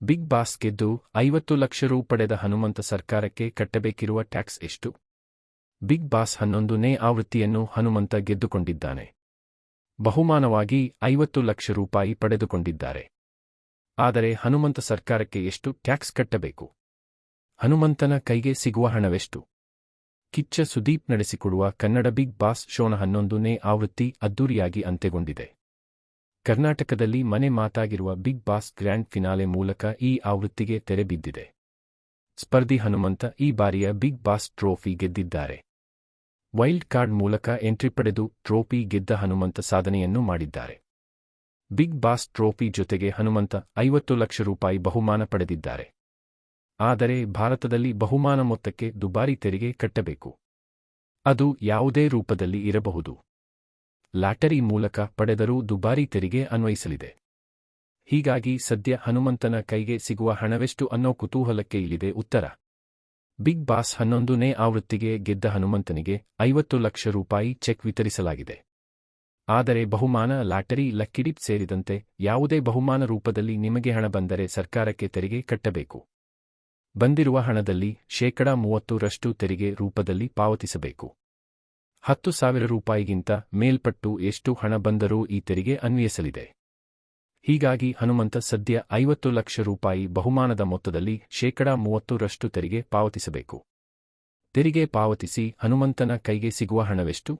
Big boss ಗೆದ್ದು 50 ಲಕ್ಷ ರು ಪಡೆದ ಹನುಮಂತ ಸರ್ಕಾರಕ್ಕೆ ಕಟ್ಟಬೇಕಿರುವ ಟ್ಯಾಕ್ಸ್ ಎಷ್ಟು? ಬಿಗ್ ಬಾಸ್ 11ನೇ ಆವೃತ್ತಿಯನ್ನು ಹನುಮಂತ ಗೆದ್ದುಕೊಂಡಿದ್ದಾನೆ. ಬಹುಮಾನವಾಗಿ 50 ಲಕ್ಷ ರೂಪಾಯಿ ಪಡೆದುಕೊಂಡಿದ್ದಾರೆ. ಆದರೆ ಹನುಮಂತ ಸರ್ಕಾರಕ್ಕೆ ಎಷ್ಟು ಟ್ಯಾಕ್ಸ್ ಕಟ್ಟಬೇಕು? ಹನುಮಂತನ ಕೈಗೆ ಸಿಗುವ ಹಣವೆಷ್ಟು? ಕಿಚ್ಚ ಸುದೀಪ್ ನಡೆಸಿಕೊಡುವ ಕನ್ನಡ ಬಿಗ್ ಬಾಸ್ ಶೋನ 11ನೇ ಆವೃತ್ತಿ ಅದ್ದೂರಿಯಾಗಿ ಅಂತ್ಯಗೊಂಡಿದೆ. ಕರ್ನಾಟಕದಲ್ಲಿ ಮನೆ ಮಾತಾಗಿರುವ ಬಿಗ್ ಬಾಸ್ ಗ್ರ್ಯಾಂಡ್ ಫಿನಾಲೆ ಮೂಲಕ ಈ ಆವೃತ್ತಿಗೆ ತೆರೆ ಬಿದ್ದಿದೆ. ಸ್ಪರ್ಧಿ ಹನುಮಂತ ಈ ಬಾರಿಯ ಬಿಗ್ ಬಾಸ್ ಟ್ರೋಫಿ ಗೆದ್ದಿದ್ದಾರೆ. ವೈಲ್ಡ್ ಕಾರ್ಡ್ ಮೂಲಕ ಎಂಟ್ರಿ ಪಡೆದು ಟ್ರೋಫಿ ಗೆದ್ದ ಹನುಮಂತ ಸಾಧನೆಯನ್ನು ಮಾಡಿದ್ದಾರೆ. ಬಿಗ್ ಬಾಸ್ ಟ್ರೋಫಿ ಜೊತೆಗೆ ಹನುಮಂತ 50 ಲಕ್ಷ ರೂಪಾಯಿ ಬಹುಮಾನ ಪಡೆದಿದ್ದಾರೆ. ಆದರೆ ಭಾರತದಲ್ಲಿ ಬಹುಮಾನ ಮೊತ್ತಕ್ಕೆ ದುಬಾರಿ ತೆರಿಗೆ ಕಟ್ಟಬೇಕು. ಅದು ಯಾವುದೇ ರೂಪದಲ್ಲಿ ಇರಬಹುದು. ಲಾಟರಿ ಮೂಲಕ ಪಡೆದರೂ ದುಬಾರಿ ತೆರಿಗೆ ಅನ್ವಯಿಸಲಿದೆ. ಹೀಗಾಗಿ ಸದ್ಯ ಹನುಮಂತನ ಕೈಗೆ ಸಿಗುವ ಹಣವೆಷ್ಟು ಅನ್ನೋ ಕುತೂಹಲಕ್ಕೆ ಇಲ್ಲಿದೆ ಉತ್ತರ. ಬಿಗ್ ಬಾಸ್ 11ನೇ ಆವೃತ್ತಿಗೆ ಗೆದ್ದ ಹನುಮಂತನಿಗೆ 50 ಲಕ್ಷ ರೂಪಾಯಿ ಚೆಕ್ ವಿತರಿಸಲಾಗಿದೆ. ಆದರೆ ಬಹುಮಾನ, ಲಾಟರಿ, ಲಕ್ಕಿ ಡಿಪ್ ಸೇರಿದಂತೆ ಯಾವುದೇ ಬಹುಮಾನ ರೂಪದಲ್ಲಿ ನಿಮಗೆ ಹಣ ಬಂದರೆ ಸರ್ಕಾರಕ್ಕೆ ತೆರಿಗೆ ಕಟ್ಟಬೇಕು. ಬಂದಿರುವ ಹಣದಲ್ಲಿ 30% ತೆರಿಗೆ ರೂಪದಲ್ಲಿ ಪಾವತಿಸಬೇಕು. 10,000 ರೂಪಾಯಿಗಿಂತ ಮೇಲ್ಪಟ್ಟು ಎಷ್ಟು ಹಣ ಬಂದರೂ ಈ ತೆರಿಗೆ ಅನ್ವಯಿಸಲಿದೆ. ಹೀಗಾಗಿ ಹನುಮಂತ ಸದ್ಯ 50 ಲಕ್ಷ ರೂಪಾಯಿ ಬಹುಮಾನದ ಮೊತ್ತದಲ್ಲಿ 30% ತೆರಿಗೆ ಪಾವತಿಸಬೇಕು. ತೆರಿಗೆ ಪಾವತಿಸಿ ಹನುಮಂತನ ಕೈಗೆ ಸಿಗುವ ಹಣವೆಷ್ಟು?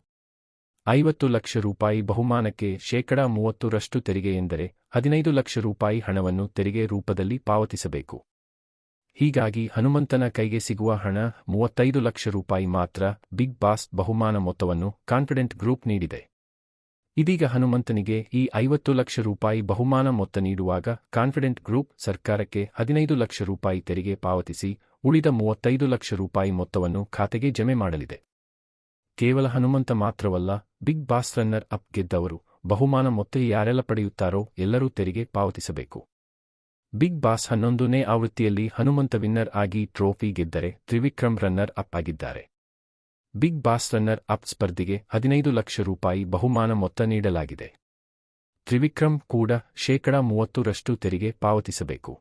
50 ಲಕ್ಷ ರೂಪಾಯಿ ಬಹುಮಾನಕ್ಕೆ 30% ತೆರಿಗೆ ಎಂದರೆ 15 ಲಕ್ಷ ರೂಪಾಯಿ ಹಣವನ್ನು ತೆರಿಗೆ ರೂಪದಲ್ಲಿ ಪಾವತಿಸಬೇಕು. ಹೀಗಾಗಿ ಹನುಮಂತನ ಕೈಗೆ ಸಿಗುವ ಹಣ 35 ಲಕ್ಷ ರೂಪಾಯಿ ಮಾತ್ರ. ಬಿಗ್ ಬಾಸ್ ಬಹುಮಾನ ಮೊತ್ತವನ್ನು ಕಾನ್ಫಿಡೆಂಟ್ ಗ್ರೂಪ್ ನೀಡಿದೆ. ಇದೀಗ ಹನುಮಂತನಿಗೆ ಈ 50 ಲಕ್ಷ ರೂಪಾಯಿ ಬಹುಮಾನ ಮೊತ್ತ ನೀಡುವಾಗ ಕಾನ್ಫಿಡೆಂಟ್ ಗ್ರೂಪ್ ಸರ್ಕಾರಕ್ಕೆ 15 ಲಕ್ಷ ರೂಪಾಯಿ ತೆರಿಗೆ ಪಾವತಿಸಿ ಉಳಿದ 35 ಲಕ್ಷ ರೂಪಾಯಿ ಮೊತ್ತವನ್ನು ಖಾತೆಗೆ ಜಮೆ ಮಾಡಲಿದೆ. ಕೇವಲ ಹನುಮಂತ ಮಾತ್ರವಲ್ಲ, ಬಿಗ್ ಬಾಸ್ ರನ್ನರ್ ಅಪ್ ಗೆದ್ದವರು ಬಹುಮಾನ ಮೊತ್ತ ಯಾರೆಲ್ಲ ಪಡೆಯುತ್ತಾರೋ ಎಲ್ಲರೂ ತೆರಿಗೆ ಪಾವತಿಸಬೇಕು. ಬಿಗ್ ಬಾಸ್ 11ನೇ ಆವೃತ್ತಿಯಲ್ಲಿ ಹನುಮಂತ ವಿನ್ನರ್ ಆಗಿ ಟ್ರೋಫಿ ಗೆದ್ದರೆ ತ್ರಿವಿಕ್ರಮ್ ರನ್ನರ್ ಅಪ್ ಆಗಿದ್ದಾರೆ. ಬಿಗ್ ಬಾಸ್ ರನ್ನರ್ ಅಪ್ ಸ್ಪರ್ಧಿಗೆ 15 ಲಕ್ಷ ರೂಪಾಯಿ ಬಹುಮಾನ ಮೊತ್ತ ನೀಡಲಾಗಿದೆ. ತ್ರಿವಿಕ್ರಮ್ ಕೂಡ 30% ತೆರಿಗೆ ಪಾವತಿಸಬೇಕು.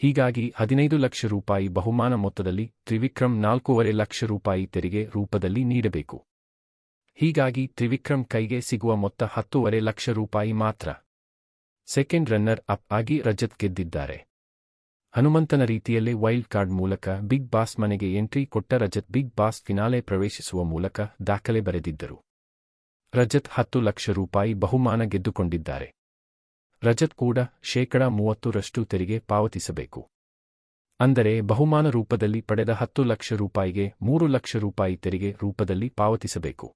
ಹೀಗಾಗಿ 15 ಲಕ್ಷ ರೂಪಾಯಿ ಬಹುಮಾನ ಮೊತ್ತದಲ್ಲಿ ತ್ರಿವಿಕ್ರಮ್ 4.5 ಲಕ್ಷ ರೂಪಾಯಿ ತೆರಿಗೆ ರೂಪದಲ್ಲಿ ನೀಡಬೇಕು. ಹೀಗಾಗಿ ತ್ರಿವಿಕ್ರಮ್ ಕೈಗೆ ಸಿಗುವ ಮೊತ್ತ 10.5 ಲಕ್ಷ ರೂಪಾಯಿ ಮಾತ್ರ. ಸೆಕೆಂಡ್ ರನ್ನರ್ ಅಪ್ ಆಗಿ ರಜತ್ ಗೆದ್ದಿದ್ದಾರೆ. ಹನುಮಂತನ ರೀತಿಯಲ್ಲೇ ವೈಲ್ಡ್ ಕಾರ್ಡ್ ಮೂಲಕ ಬಿಗ್ ಬಾಸ್ ಮನೆಗೆ ಎಂಟ್ರಿ ಕೊಟ್ಟ ರಜತ್ ಬಿಗ್ ಬಾಸ್ ಫಿನಾಲೆ ಪ್ರವೇಶಿಸುವ ಮೂಲಕ ದಾಖಲೆ ಬರೆದಿದ್ದರು. ರಜತ್ 10 ಲಕ್ಷ ರೂಪಾಯಿ ಬಹುಮಾನ ಗೆದ್ದುಕೊಂಡಿದ್ದಾರೆ. ರಜತ್ ಕೂಡ 30% ತೆರಿಗೆ ಪಾವತಿಸಬೇಕು. ಅಂದರೆ ಬಹುಮಾನ ರೂಪದಲ್ಲಿ ಪಡೆದ 10 ಲಕ್ಷ ರೂಪಾಯಿಗೆ 3 ಲಕ್ಷ ರೂಪಾಯಿ ತೆರಿಗೆ ರೂಪದಲ್ಲಿ ಪಾವತಿಸಬೇಕು.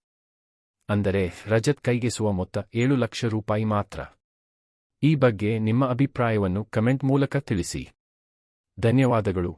ಅಂದರೆ ರಜತ್ ಕೈಗೆಸುವ ಮೊತ್ತ 7 ಲಕ್ಷ ರೂಪಾಯಿ ಮಾತ್ರ. ಈ ಬಗ್ಗೆ ನಿಮ್ಮ ಅಭಿಪ್ರಾಯವನ್ನು ಕಮೆಂಟ್ ಮೂಲಕ ತಿಳಿಸಿ. ಧನ್ಯವಾದಗಳು.